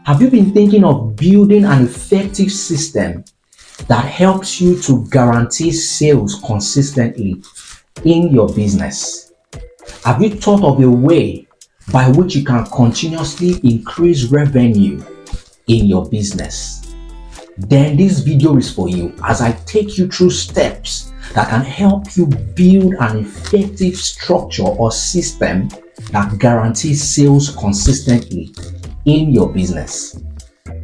Have you been thinking of building an effective system that helps you to guarantee sales consistently in your business? Have you thought of a way by which you can continuously increase revenue in your business? Then this video is for you as I take you through steps that can help you build an effective structure or system that guarantees sales consistently in your business.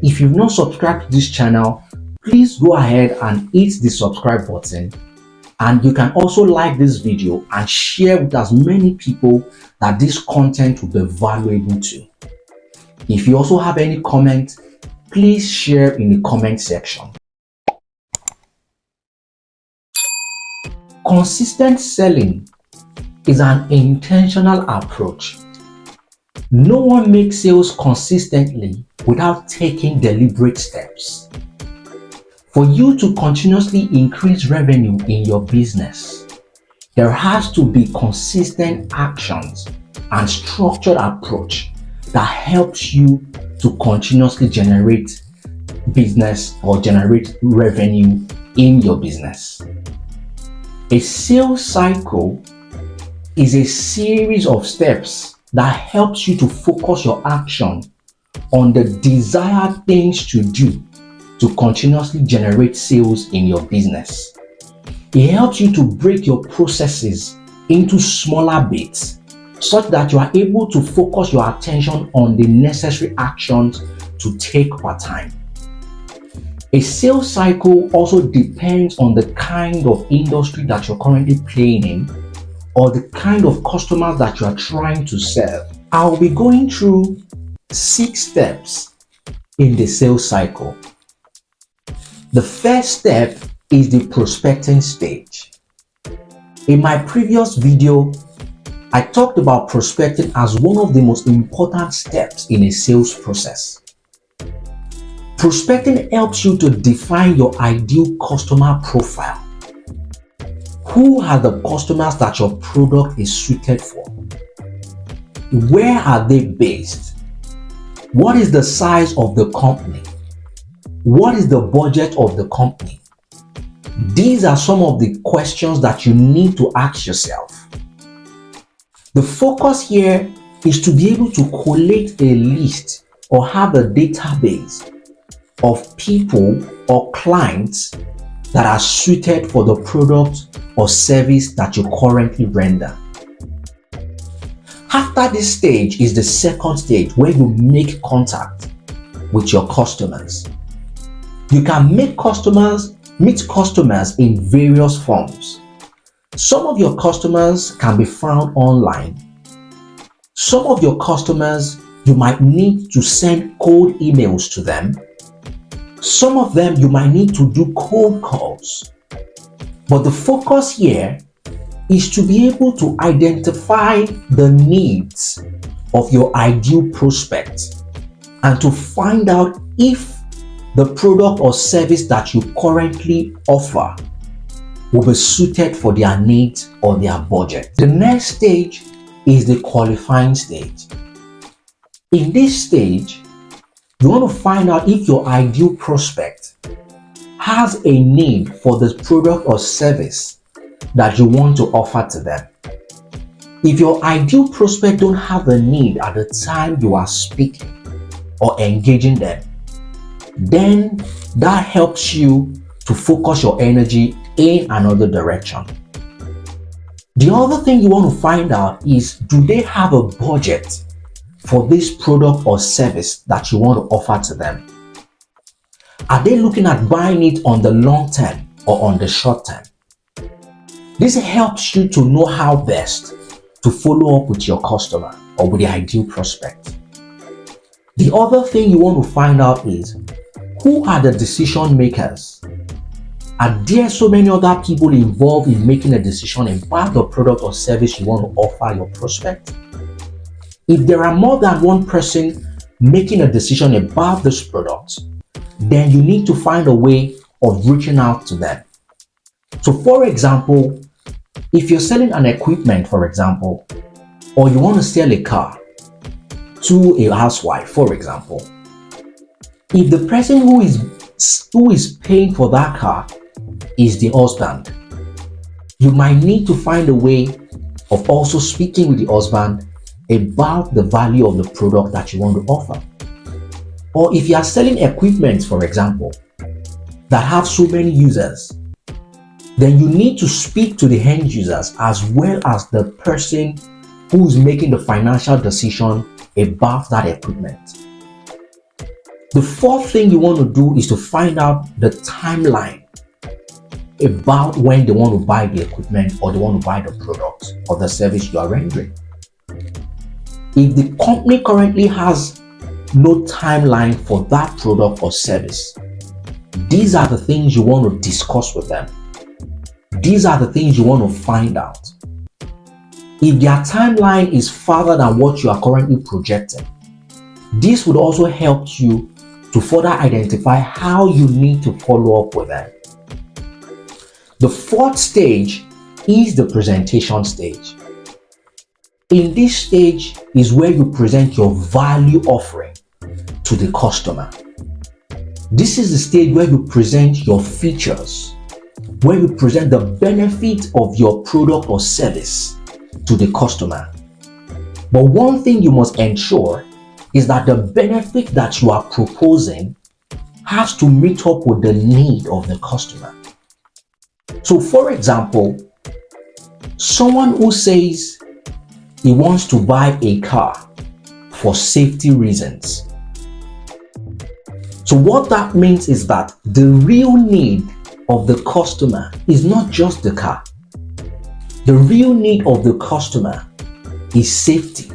If you've not subscribed to this channel, please go ahead and hit the subscribe button, and you can also like this video and share with as many people that this content will be valuable to. If you also have any comment, please share in the comment section. Consistent selling is an intentional approach. No one makes sales consistently without taking deliberate steps. For you to continuously increase revenue in your business, there has to be consistent actions and structured approach that helps you to continuously generate business or generate revenue in your business. A sales cycle is a series of steps that helps you to focus your action on the desired things to do to continuously generate sales in your business. It helps you to break your processes into smaller bits such that you are able to focus your attention on the necessary actions to take per time. A sales cycle also depends on the kind of industry that you're currently playing in or the kind of customers that you are trying to serve. I'll be going through 6 steps in the sales cycle. The first step is the prospecting stage. In my previous video, I talked about prospecting as one of the most important steps in a sales process. Prospecting helps you to define your ideal customer profile. Who are the customers that your product is suited for? Where are they based? What is the size of the company? What is the budget of the company? These are some of the questions that you need to ask yourself. The focus here is to be able to collate a list or have a database of people or clients that are suited for the product or service that you currently render. After this stage is the second stage where you make contact with your customers. You can meet customers in various forms. Some of your customers can be found online. Some of your customers, you might need to send cold emails to them. Some of them you might need to do cold calls. But the focus here is to be able to identify the needs of your ideal prospect and to find out if the product or service that you currently offer will be suited for their needs or their budget. The next stage is the qualifying stage. In this stage, you want to find out if your ideal prospect has a need for the product or service that you want to offer to them. If your ideal prospect don't have a need at the time you are speaking or engaging them, then that helps you to focus your energy in another direction. The other thing you want to find out is, do they have a budget for this product or service that you want to offer to them? Are they looking at buying it on the long term or on the short term? This helps you to know how best to follow up with your customer or with the ideal prospect. The other thing you want to find out is, who are the decision makers? Are there so many other people involved in making a decision about the product or service you want to offer your prospect? If there are more than one person making a decision about this product, then you need to find a way of reaching out to them. So for example, if you're selling an equipment, for example, or you want to sell a car to a housewife, for example, If the person who is paying for that car is the husband, you might need to find a way of also speaking with the husband about the value of the product that you want to offer. Or if you are selling equipment, for example, that have so many users, then you need to speak to the end users as well as the person who is making the financial decision about that equipment. The fourth thing you want to do is to find out the timeline about when they want to buy the equipment or they want to buy the product or the service you are rendering. If the company currently has no timeline for that product or service, these are the things you want to discuss with them. These are the things you want to find out. If their timeline is farther than what you are currently projecting, this would also help you to further identify how you need to follow up with them. The fourth stage is the presentation stage. In this stage is where you present your value offering to the customer. This is the stage where you present your features, where you present the benefit of your product or service to the customer. But one thing you must ensure is that the benefit that you are proposing has to meet up with the need of the customer. So for example, someone who says he wants to buy a car for safety reasons. So what that means is that the real need of the customer is not just the car. The real need of the customer is safety.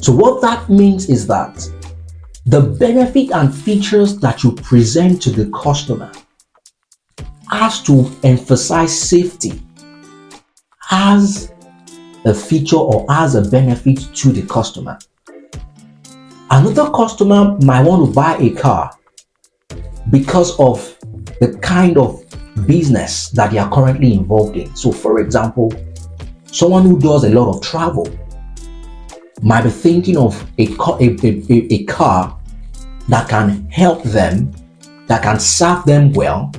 So what that means is that the benefit and features that you present to the customer has to emphasize safety as a feature or as a benefit to the customer. Another customer might want to buy a car because of the kind of business that they are currently involved in. So for example, someone who does a lot of travel might be thinking of a car that can help them, that can serve them well,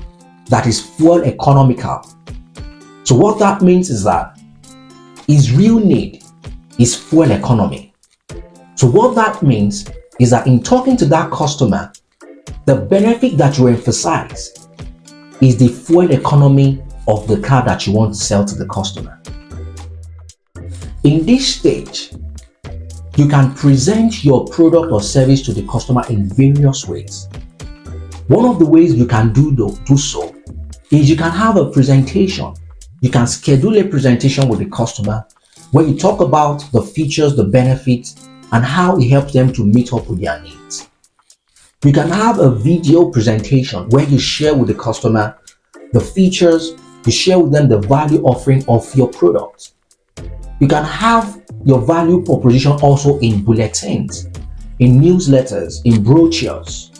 that is fuel economical. So what that means is that his real need is fuel economy. So what that means is that in talking to that customer, the benefit that you emphasize is the fuel economy of the car that you want to sell to the customer. In this stage, you can present your product or service to the customer in various ways. One of the ways you can do so is you can have a presentation. You can schedule a presentation with the customer where you talk about the features, the benefits, and how it helps them to meet up with their needs. You can have a video presentation where you share with the customer the features, you share with them the value offering of your product. You can have your value proposition also in bulletins, in newsletters, in brochures.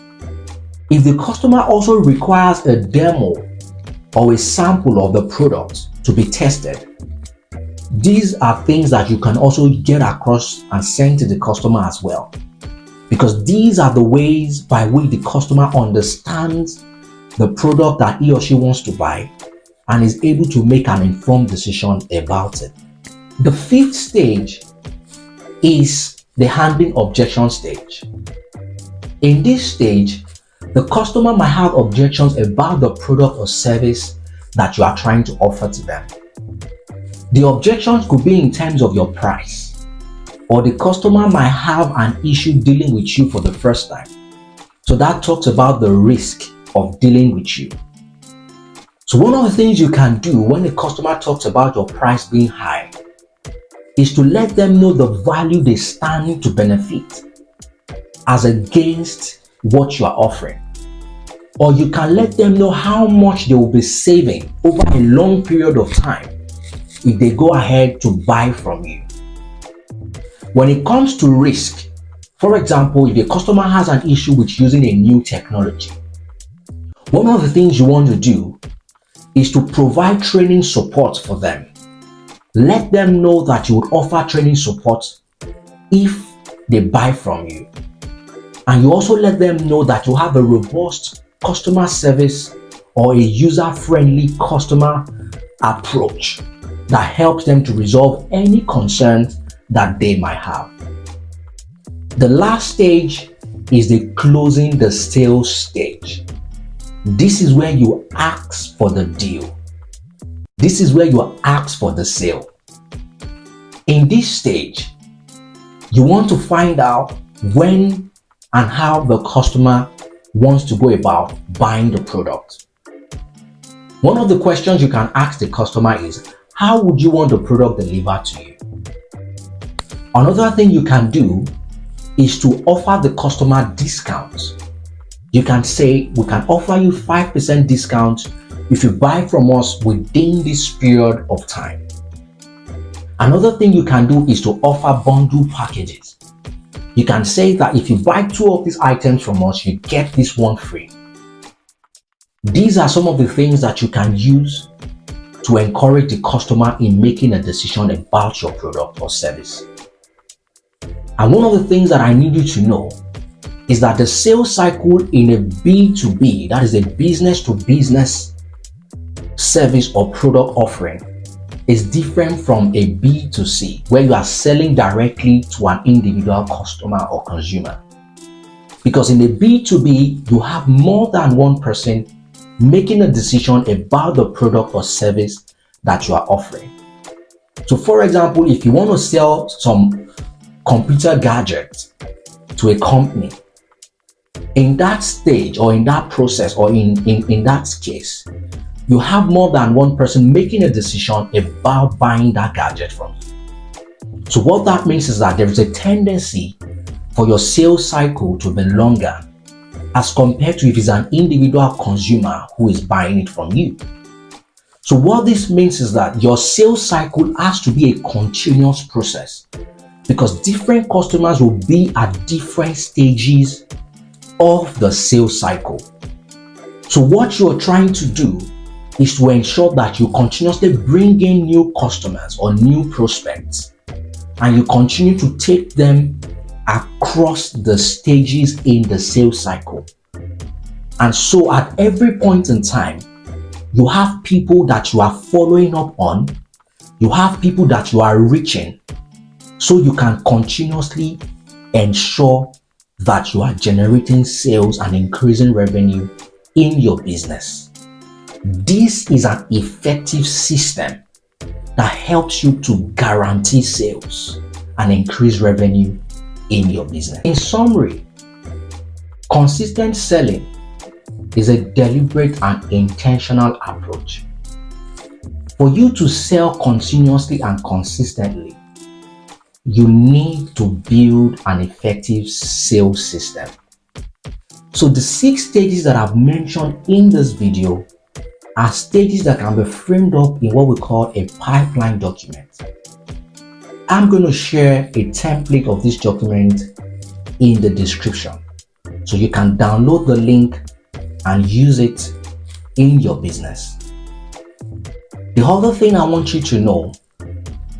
If the customer also requires a demo or a sample of the product to be tested, these are things that you can also get across and send to the customer as well. Because these are the ways by which the customer understands the product that he or she wants to buy and is able to make an informed decision about it. The fifth stage is the handling objection stage. In this stage, the customer might have objections about the product or service that you are trying to offer to them. The objections could be in terms of your price, or the customer might have an issue dealing with you for the first time. So that talks about the risk of dealing with you. So one of the things you can do when the customer talks about your price being high is to let them know the value they stand to benefit as against what you are offering. Or you can let them know how much they will be saving over a long period of time if they go ahead to buy from you. When it comes to risk, for example, if a customer has an issue with using a new technology, one of the things you want to do is to provide training support for them. Let them know that you would offer training support if they buy from you. And you also let them know that you have a robust customer service or a user-friendly customer approach that helps them to resolve any concerns that they might have. The last stage is the closing the sales stage. This is where you ask for the deal. This is where you ask for the sale. In this stage, you want to find out when and how the customer wants to go about buying the product. One of the questions you can ask the customer is, how would you want the product delivered to you? Another thing you can do is to offer the customer discounts. You can say, we can offer you 5% discount if you buy from us within this period of time. Another thing you can do is to offer bundle packages. You can say that if you buy 2 of these items from us, you get this one free. These are some of the things that you can use to encourage the customer in making a decision about your product or service. And one of the things that I need you to know is that the sales cycle in a B2B, that is a business to business service or product offering, is different from a B2C, where you are selling directly to an individual customer or consumer. Because in a B2B, you have more than one person making a decision about the product or service that you are offering. So for example, if you want to sell some computer gadgets to a company, in that stage or in that process or in that case, you have more than one person making a decision about buying that gadget from you. So what that means is that there is a tendency for your sales cycle to be longer as compared to if it's an individual consumer who is buying it from you. So what this means is that your sales cycle has to be a continuous process, because different customers will be at different stages of the sales cycle. So what you're trying to do is to ensure that you continuously bring in new customers or new prospects, and you continue to take them across the stages in the sales cycle. And so at every point in time, you have people that you are following up on, you have people that you are reaching, so you can continuously ensure that you are generating sales and increasing revenue in your business. This is an effective system that helps you to guarantee sales and increase revenue in your business. In summary, consistent selling is a deliberate and intentional approach. For you to sell continuously and consistently, you need to build an effective sales system. So the 6 stages that I've mentioned in this video are stages that can be framed up in what we call a pipeline document. I'm going to share a template of this document in the description, so you can download the link and use it in your business. The other thing I want you to know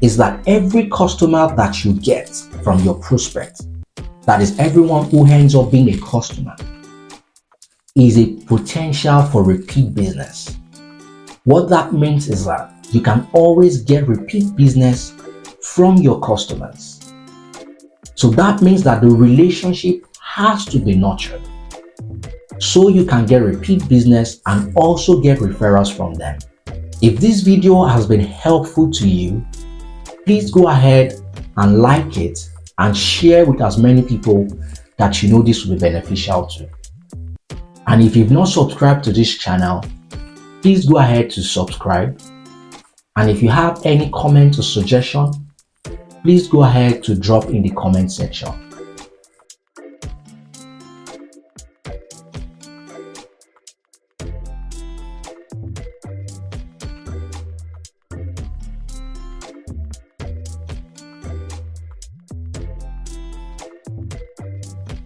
is that every customer that you get from your prospect, that is everyone who ends up being a customer, is a potential for repeat business. What that means is that you can always get repeat business from your customers. So that means that the relationship has to be nurtured, so you can get repeat business and also get referrals from them. If this video has been helpful to you, please go ahead and like it and share with as many people that you know this will be beneficial to. And if you've not subscribed to this channel, please go ahead to subscribe. And if you have any comment or suggestion, please go ahead to drop in the comment section.